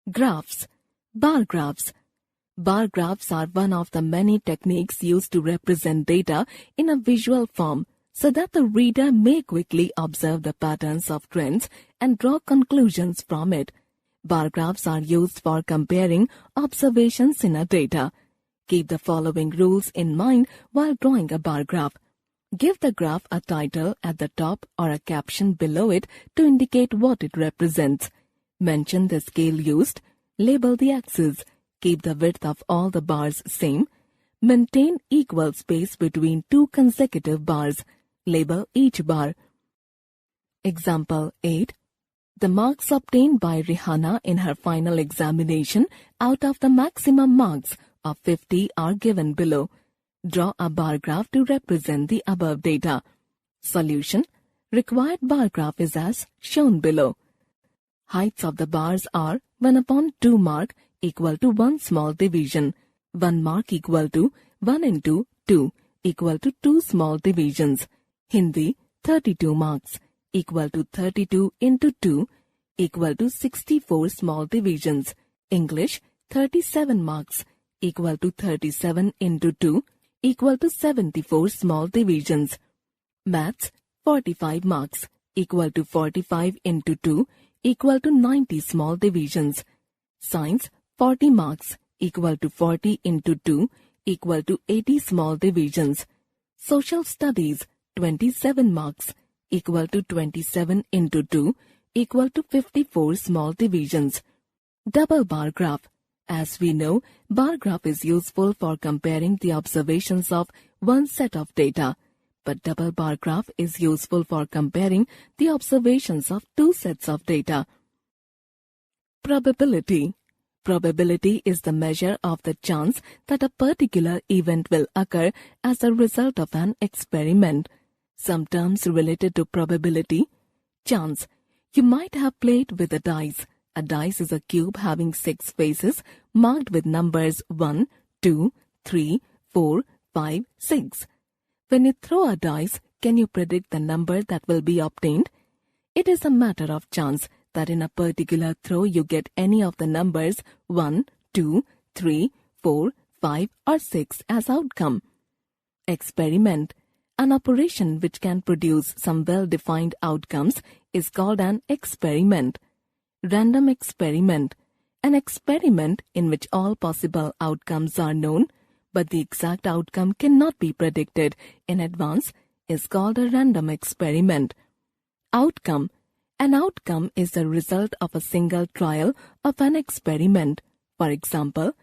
Graphs. Bar graphs. Bar graphs are one of the many techniques used to represent data in a visual form so that the reader may quickly observe the patterns of trends and draw conclusions from it. Bar graphs are used for comparing observations in a data. Keep the following rules in mind while drawing a bar graph. Give the graph a title at the top or a caption below it to indicate what it represents. Mention the scale used. Label the axes. Keep the width of all the bars same. Maintain equal space between two consecutive bars. Label each bar. Example 8. The marks obtained by Rihanna in her final examination out of the maximum marks of 50 are given below. Draw a bar graph to represent the above data. Solution. Required bar graph is as shown below. Heights of the bars are 1/2 mark equal to 1 small division, 1 mark equal to 1 into 2 equal to 2 small divisions. Hindi 32 marks equal to 32 into 2 equal to 64 small divisions. English 37 marks equal to 37 into 2 equal to 74 small divisions. Maths 45 marks equal to 45 into 2 equal to 90 small divisions. Science 40 marks equal to 40 into 2 equal to 80 small divisions. Social Studies 27 marks equal to 27 into 2 equal to 54 small divisions. Double bar graph. As we know, bar graph is useful for comparing the observations of one set of data, but double bar graph is useful for comparing the observations of two sets of data. Probability. Probability is the measure of the chance that a particular event will occur as a result of an experiment. Some terms related to probability. Chance. You might have played with a dice. A dice is a cube having 6 faces marked with numbers 1, 2, 3, 4, 5, 6. When you throw a dice, can you predict the number that will be obtained? It is a matter of chance that in a particular throw you get any of the numbers 1, 2, 3, 4, 5 or 6 as outcome. Experiment. An operation which can produce some well-defined outcomes is called an experiment. Random experiment. An experiment in which all possible outcomes are known, but the exact outcome cannot be predicted in advance, is called a random experiment. Outcome. An outcome is the result of a single trial of an experiment. For example,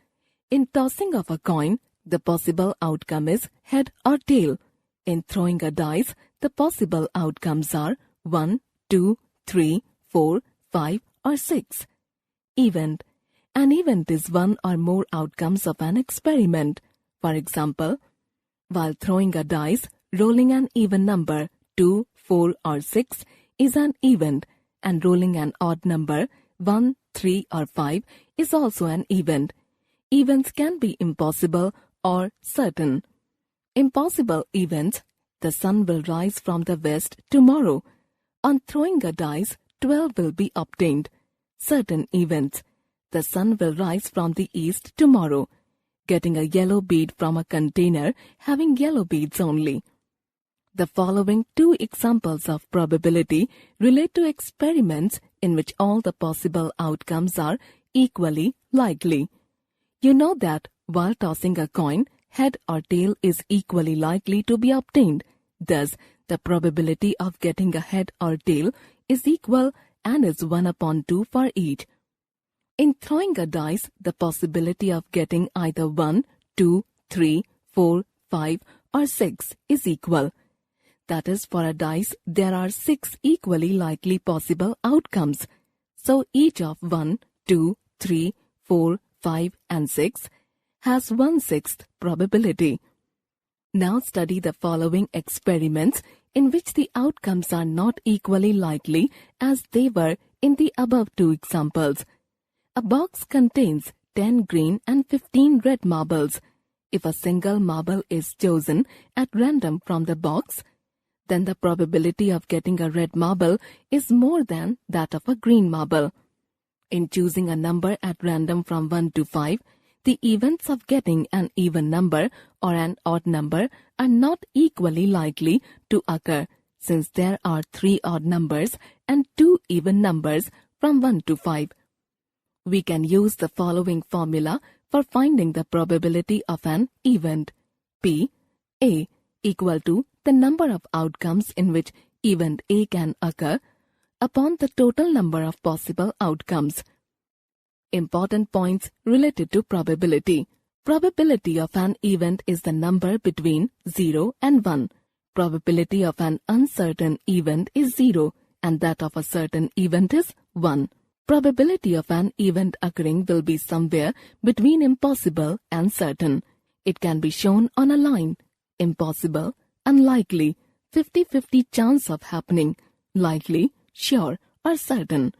in tossing of a coin, the possible outcome is head or tail. In throwing a dice, the possible outcomes are 1, 2, 3, 4, 5 or 6. Event. An event is one or more outcomes of an experiment. For example, while throwing a dice, rolling an even number 2, 4 or 6 is an event, and rolling an odd number 1, 3 or 5 is also an event. Events can be impossible or certain. Impossible events. The sun will rise from the west tomorrow. On throwing a dice, 12 will be obtained. Certain events. The sun will rise from the east tomorrow. Getting a yellow bead from a container having yellow beads only. The following 2 examples of probability relate to experiments in which all the possible outcomes are equally likely. You know that while tossing a coin, head or tail is equally likely to be obtained. Thus, the probability of getting a head or tail is equal and is 1/2 for each. In throwing a dice, the possibility of getting either 1, 2, 3, 4, 5 or 6 is equal. That is, for a dice, there are 6 equally likely possible outcomes. So each of 1, 2, 3, 4, 5 and 6 has 1/6 probability. Now study the following experiments in which the outcomes are not equally likely as they were in the above 2 examples. A box contains 10 green and 15 red marbles. If a single marble is chosen at random from the box, then the probability of getting a red marble is more than that of a green marble. In choosing a number at random from 1 to 5, the events of getting an even number or an odd number are not equally likely to occur, since there are 3 odd numbers and 2 even numbers from 1 to 5. We can use the following formula for finding the probability of an event. P, A, equal to the number of outcomes in which event A can occur upon the total number of possible outcomes. Important points related to probability. Probability of an event is the number between 0 and 1. Probability of an uncertain event is 0 and that of a certain event is 1. Probability of an event occurring will be somewhere between impossible and certain. It can be shown on a line. Impossible, unlikely, 50-50 chance of happening, likely, sure or certain.